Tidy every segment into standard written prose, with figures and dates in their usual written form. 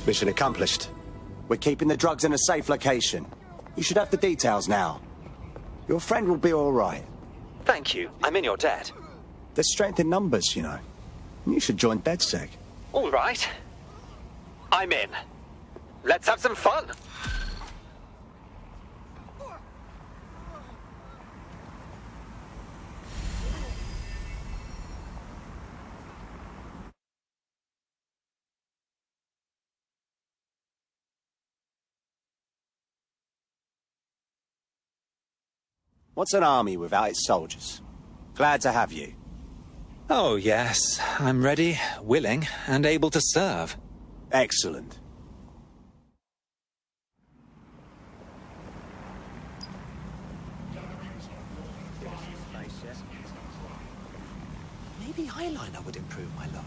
Mission accomplished. We're keeping the drugs in a safe location. You should have the details now. Your friend will be all right. Thank you. I'm in your debt. There's strength in numbers, you know. You should join DedSec. All right. I'm in. Let's have some fun. What's an army without its soldiers? Glad to have you. Oh, yes. I'm ready, willing, and able to serve. Excellent. Maybe eyeliner would improve my look.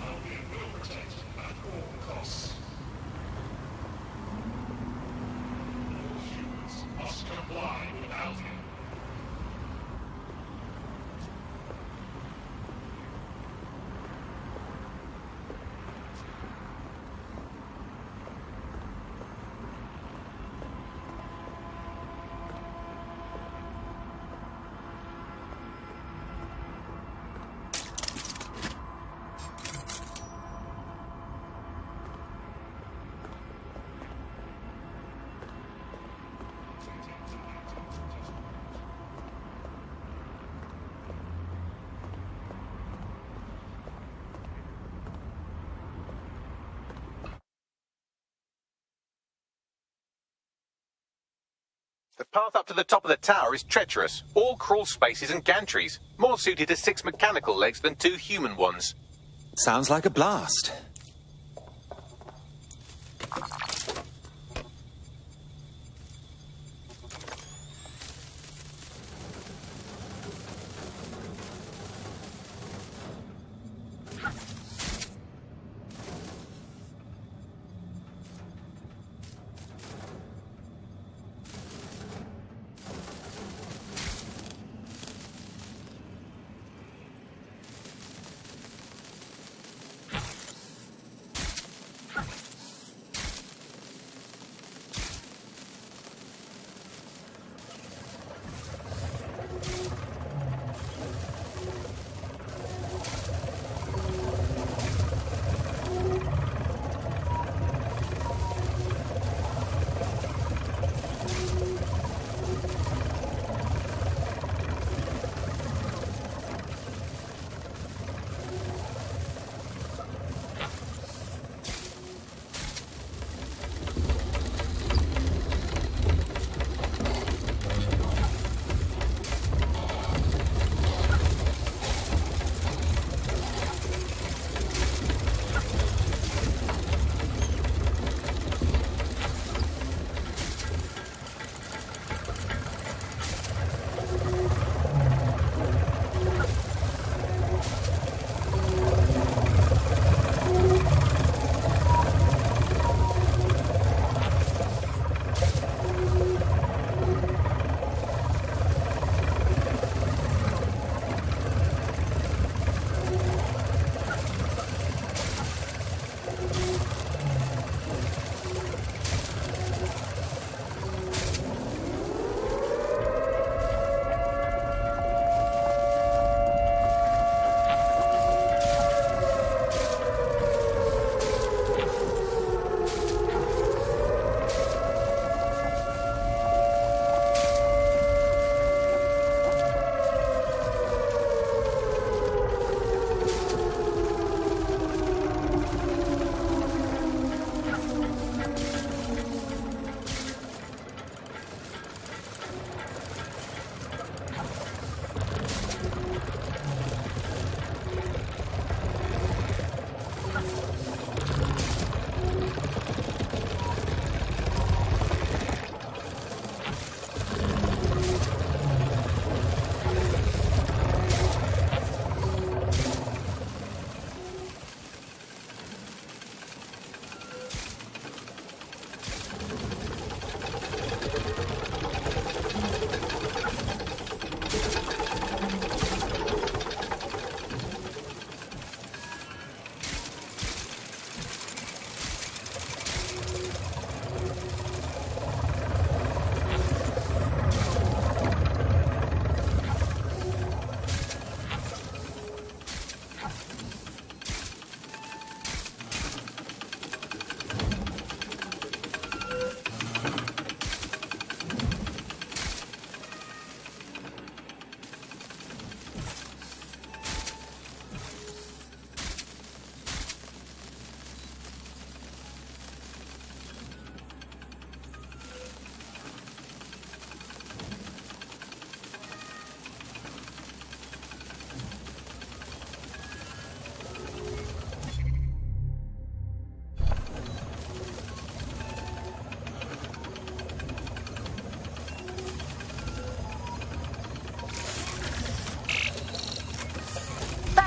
Albion will protect at all costs. All humans must comply with Albion. The path up to the top of the tower is treacherous. All crawl spaces and gantries, more suited to 6 mechanical legs than 2 human ones. Sounds like a blast.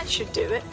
That should do it.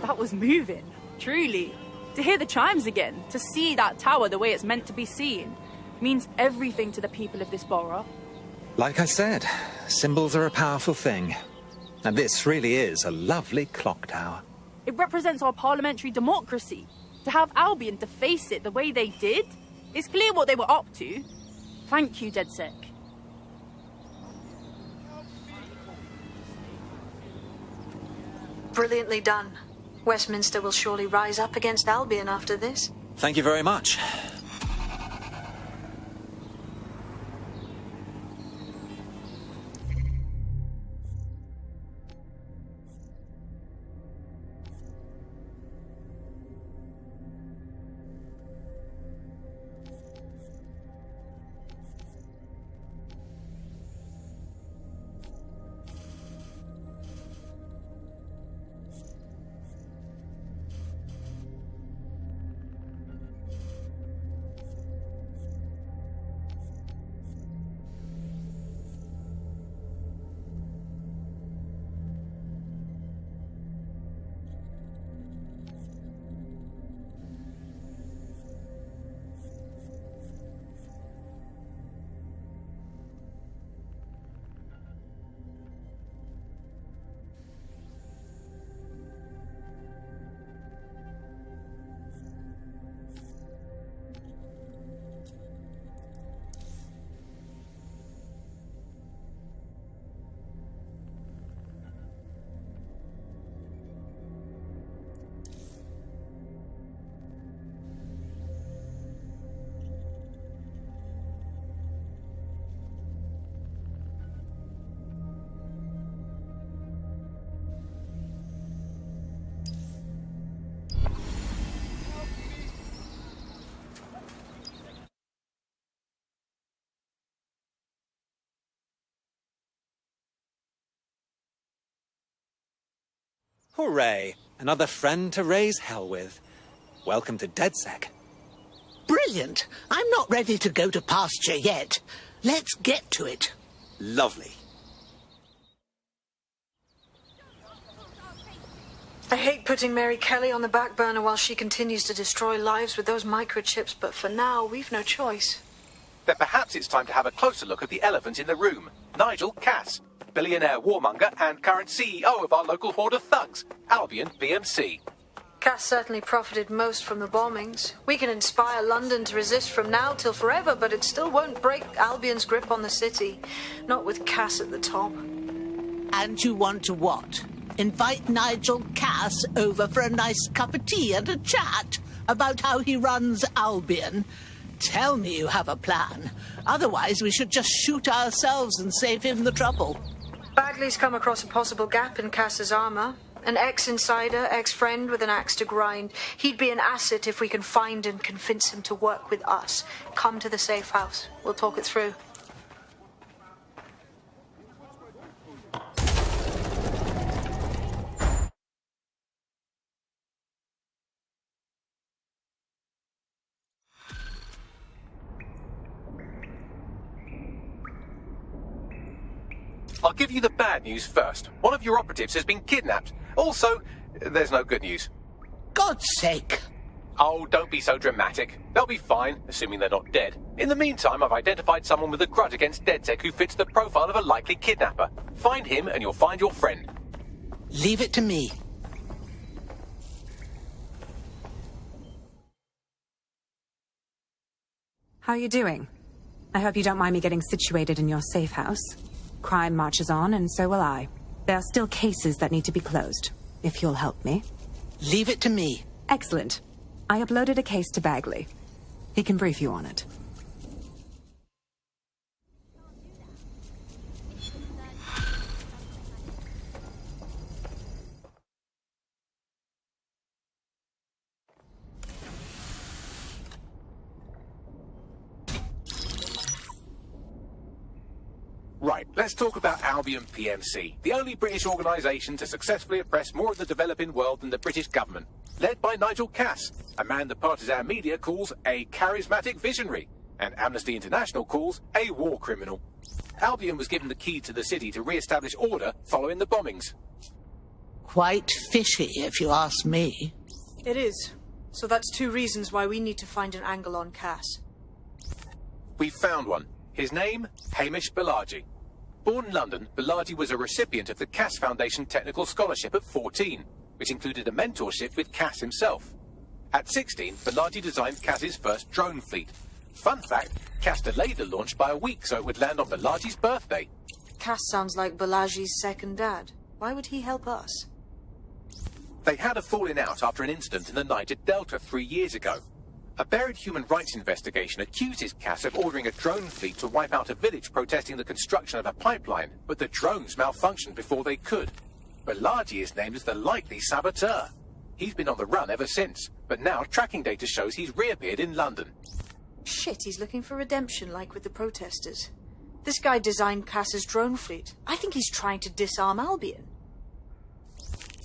That was moving, truly. To hear the chimes again, to see that tower the way it's meant to be seen, means everything to the people of this borough. Like I said, symbols are a powerful thing. And this really is a lovely clock tower. It represents our parliamentary democracy. To have Albion deface it the way they did, it's clear what they were up to. Thank you, DedSec. Brilliantly done. Westminster will surely rise up against Albion after this. Thank you very much. Hooray! Another friend to raise hell with. Welcome to DedSec. Brilliant! I'm not ready to go to pasture yet. Let's get to it. Lovely. I hate putting Mary Kelly on the back burner while she continues to destroy lives with those microchips, but for now, we've no choice. Then perhaps it's time to have a closer look at the elephant in the room. Nigel Cass, billionaire warmonger and current CEO of our local horde of thugs, Albion BMC. Cass certainly profited most from the bombings. We can inspire London to resist from now till forever, but it still won't break Albion's grip on the city. Not with Cass at the top. And you want to what? Invite Nigel Cass over for a nice cup of tea and a chat about how he runs Albion? Tell me you have a plan. Otherwise, we should just shoot ourselves and save him the trouble. Bagley's come across a possible gap in Cass's armor. An ex-insider, ex-friend with an axe to grind. He'd be an asset if we can find and convince him to work with us. Come to the safe house. We'll talk it through. I'll give you the bad news first. One of your operatives has been kidnapped. Also, there's no good news. God's sake. Oh, don't be so dramatic. They'll be fine, assuming they're not dead. In the meantime, I've identified someone with a grudge against DedSec who fits the profile of a likely kidnapper. Find him and you'll find your friend. Leave it to me. How are you doing? I hope you don't mind me getting situated in your safe house. Crime marches on, and so will I. There are still cases that need to be closed, if you'll help me. Leave it to me. Excellent. I uploaded a case to Bagley. He can brief you on it. Let's talk about Albion PMC, the only British organisation to successfully oppress more of the developing world than the British government. Led by Nigel Cass, a man the partisan media calls a charismatic visionary, and Amnesty International calls a war criminal. Albion was given the key to the city to re-establish order following the bombings. Quite fishy, if you ask me. It is. So that's 2 reasons why we need to find an angle on Cass. We've found one. His name, Hamish Balaji. Born in London, Balaji was a recipient of the Cass Foundation Technical Scholarship at 14, which included a mentorship with Cass himself. At 16, Balaji designed Cass's first drone fleet. Fun fact, Cass delayed the launch by a week so it would land on Balaji's birthday. Cass sounds like Balaji's second dad. Why would he help us? They had a falling out after an incident in the Niger Delta 3 years ago. A buried human rights investigation accuses Cass of ordering a drone fleet to wipe out a village protesting the construction of a pipeline, but the drones malfunctioned before they could. Balaji is named as the likely saboteur. He's been on the run ever since, but now tracking data shows he's reappeared in London. Shit, he's looking for redemption like with the protesters. This guy designed Cass's drone fleet. I think he's trying to disarm Albion.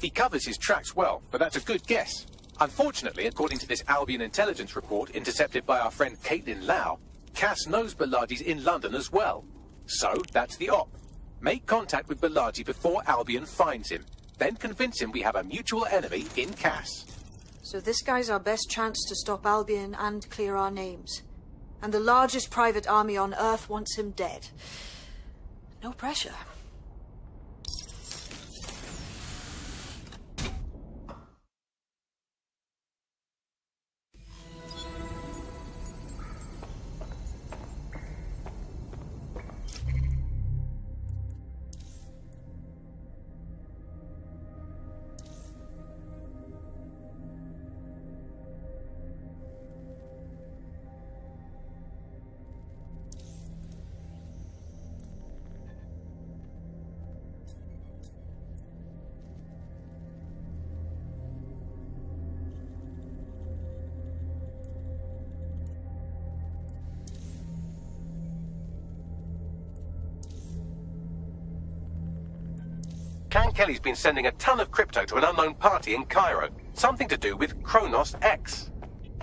He covers his tracks well, but that's a good guess. Unfortunately, according to this Albion intelligence report intercepted by our friend Caitlin Lau, Cass knows Balaji's in London as well. So, that's the op. Make contact with Balaji before Albion finds him. Then convince him we have a mutual enemy in Cass. So this guy's our best chance to stop Albion and clear our names. And the largest private army on Earth wants him dead. No pressure. Kelly's been sending a ton of crypto to an unknown party in Cairo. Something to do with Kronos X.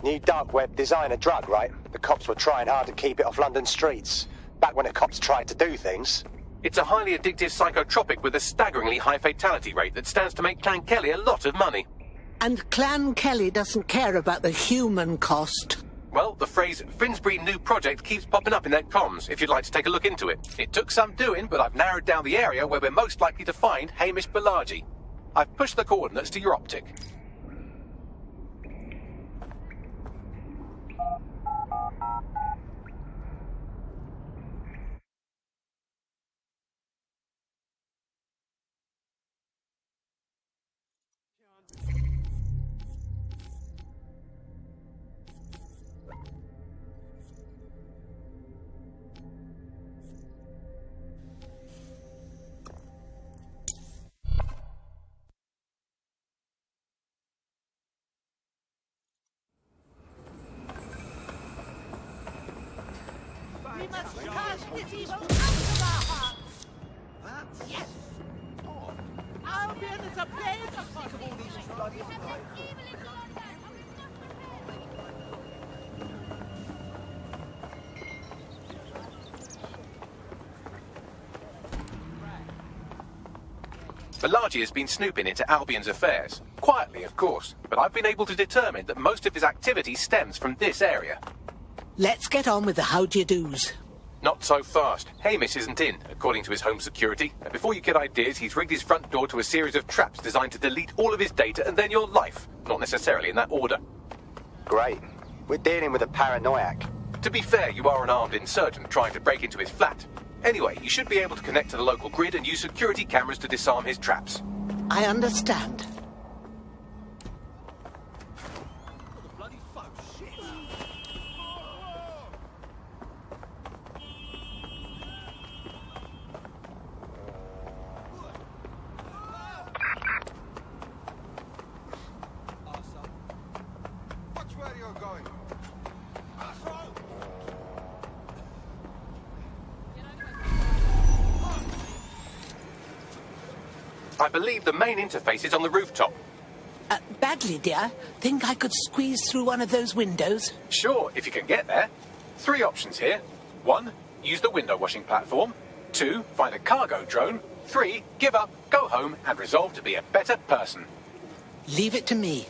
New dark web designer drug, right? The cops were trying hard to keep it off London streets. Back when the cops tried to do things. It's a highly addictive psychotropic with a staggeringly high fatality rate that stands to make Clan Kelly a lot of money. And Clan Kelly doesn't care about the human cost. Well, the phrase Finsbury New Project keeps popping up in their comms, if you'd like to take a look into it. It took some doing, but I've narrowed down the area where we're most likely to find Hamish Balaji. I've pushed the coordinates to your optic. We must cast this evil out of our hearts! Yes! Albion is a place of sick of all these bloody Balaji has been snooping into Albion's affairs. Quietly, of course, but I've been able to determine that most of his activity stems from this area. Let's get on with the how-do-you-dos. Not so fast. Hamish isn't in, according to his home security. And before you get ideas, he's rigged his front door to a series of traps designed to delete all of his data and then your life. Not necessarily in that order. Great. We're dealing with a paranoiac. To be fair, you are an armed insurgent trying to break into his flat. Anyway, you should be able to connect to the local grid and use security cameras to disarm his traps. I understand. I believe the main interface is on the rooftop. Bagley, dear, think I could squeeze through one of those windows? Sure, if you can get there. 3 options here. 1, use the window washing platform. 2, find a cargo drone. 3, give up, go home, and resolve to be a better person. Leave it to me.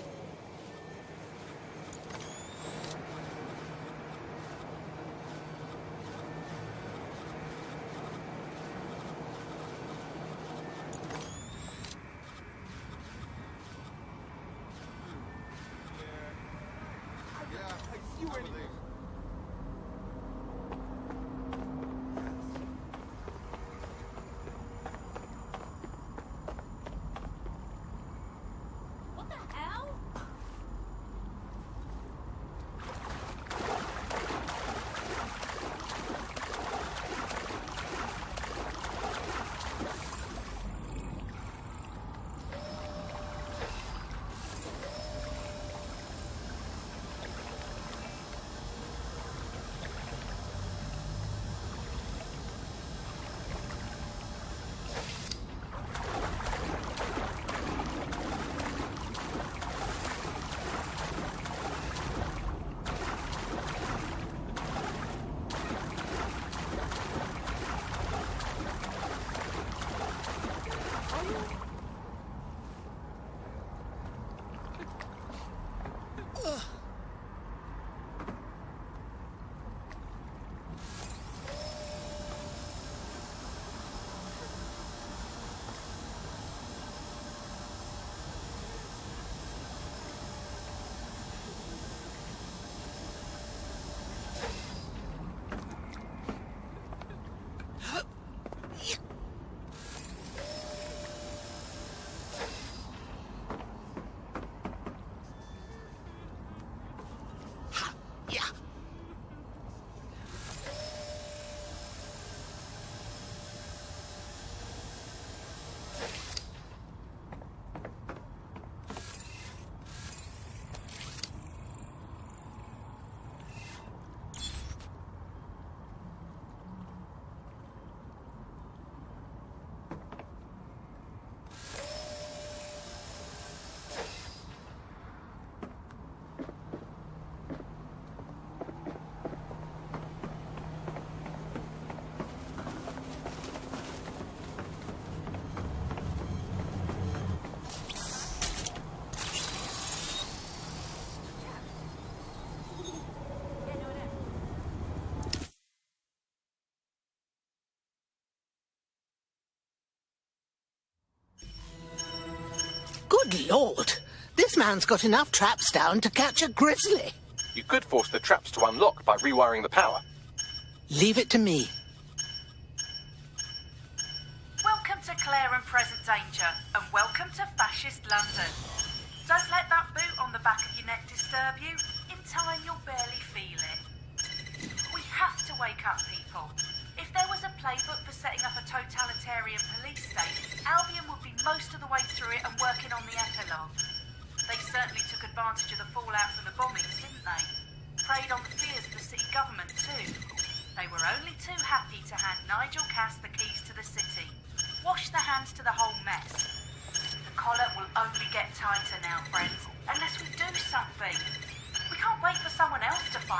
Good Lord! This man's got enough traps down to catch a grizzly. You could force the traps to unlock by rewiring the power. Leave it to me. Welcome to Clare and Present Danger, and welcome to Fascist London. Don't let that boot on the back of your neck disturb you. In time, you'll barely feel it. We have to wake up, people. If there was a playbook for setting up a totalitarian police state, Albion would be most of the way through it and working on the epilogue. They certainly took advantage of the fallout from the bombings, didn't they? Preyed on the fears of the city government too. They were only too happy to hand Nigel Cass the keys to the city. Wash their hands to the whole mess. The collar will only get tighter now, friends, unless we do something. We can't wait for someone else to fight.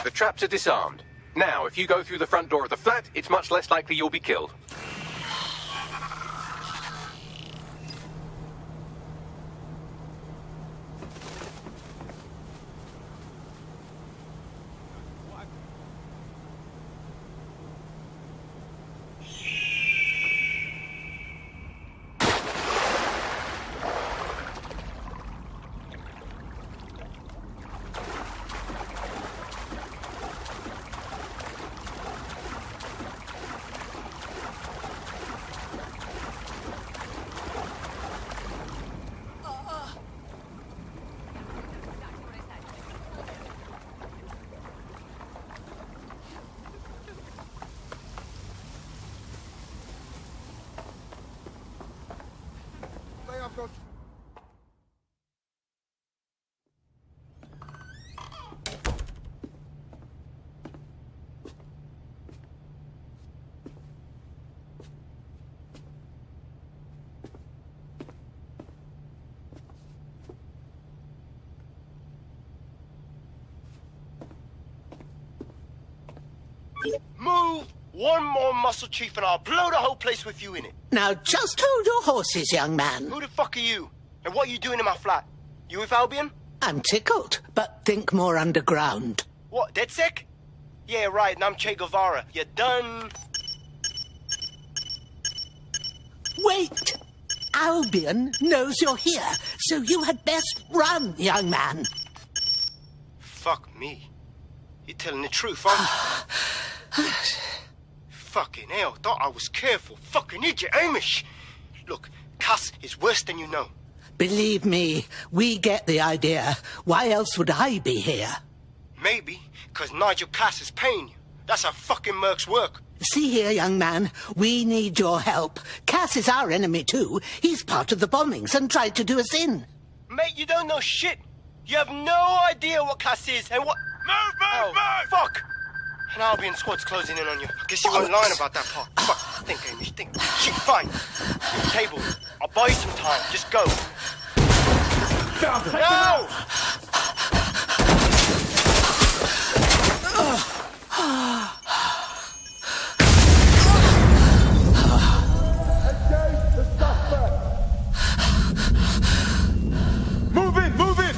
The traps are disarmed. Now, if you go through the front door of the flat, it's much less likely you'll be killed. Move one more muscle, Chief, and I'll blow the whole place with you in it. Now, just hold your horses, young man. Who the fuck are you? And what are you doing in my flat? You with Albion? I'm tickled, but think more underground. What, DedSec? Yeah, right, and I'm Che Guevara. You done? Wait! Albion knows you're here, so you had best run, young man. Fuck me. You're telling the truth, aren't you? Fucking hell, thought I was careful. Fucking idiot, Amish. Look, Cass is worse than you know. Believe me, we get the idea. Why else would I be here? Maybe, because Nigel Cass is paying you. That's how fucking mercs work. See here, young man, we need your help. Cass is our enemy too. He's part of the bombings and tried to do us in. Mate, you don't know shit. You have no idea what Cass is and what... Move! Fuck! An Albion squad's closing in on you. I guess you weren't lying about that part. Fuck, think, Amish, think. Shit, fine. Your table. I'll buy you some time. Just go. No! Move in! Move in!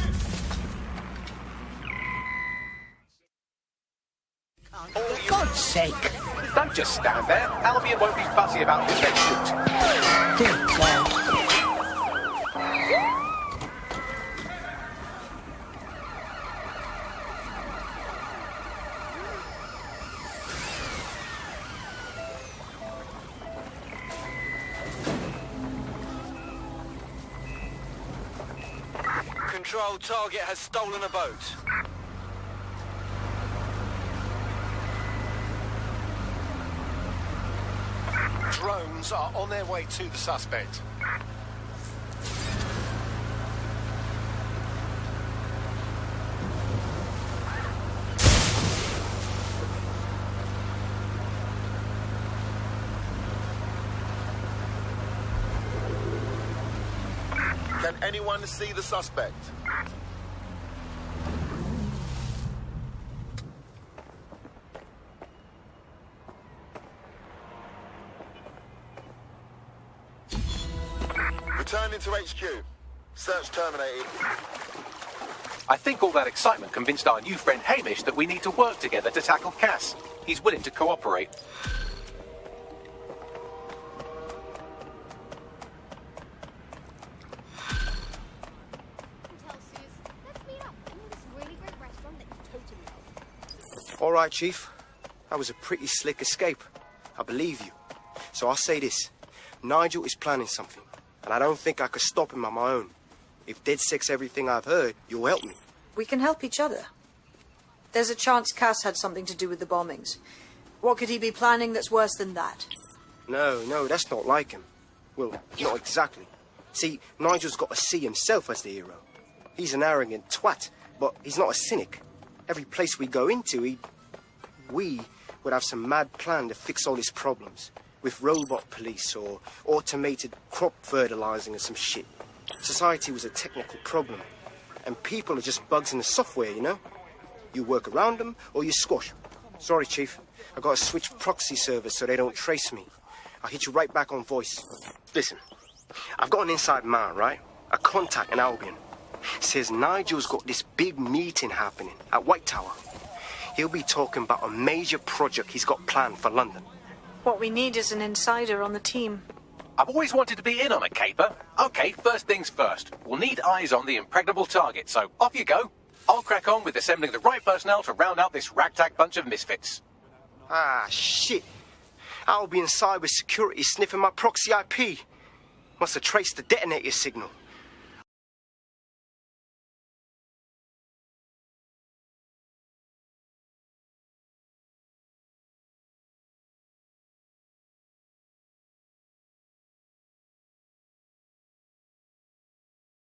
For God's sake. Don't just stand there. Albion won't be fussy about who they shoot. Good God. Control, target has stolen a boat. Drones are on their way to the suspect. Can anyone see the suspect? Returning to HQ. Search terminated. I think all that excitement convinced our new friend Hamish that we need to work together to tackle Cass. He's willing to cooperate. All right, Chief. That was a pretty slick escape. I believe you. So I'll say this. Nigel is planning something, and I don't think I could stop him on my own. If DedSec's everything I've heard, you'll help me. We can help each other. There's a chance Cass had something to do with the bombings. What could he be planning that's worse than that? No, that's not like him. Well, not exactly. See, Nigel's got to see himself as the hero. He's an arrogant twat, but he's not a cynic. Every place we go into, we would have some mad plan to fix all his problems. With robot police or automated crop fertilizing or some shit. Society was a technical problem. And people are just bugs in the software, you know? You work around them, or you squash them. Sorry, Chief. I gotta switch proxy servers so they don't trace me. I'll hit you right back on voice. Listen, I've got an inside man, right? A contact in Albion. Says Nigel's got this big meeting happening at White Tower. He'll be talking about a major project he's got planned for London. What we need is an insider on the team. I've always wanted to be in on a caper. Okay, first things first. We'll need eyes on the impregnable target, so off you go. I'll crack on with assembling the right personnel to round out this ragtag bunch of misfits. Ah, shit. Albion cyber security sniffing my proxy IP. Must have traced the detonator signal.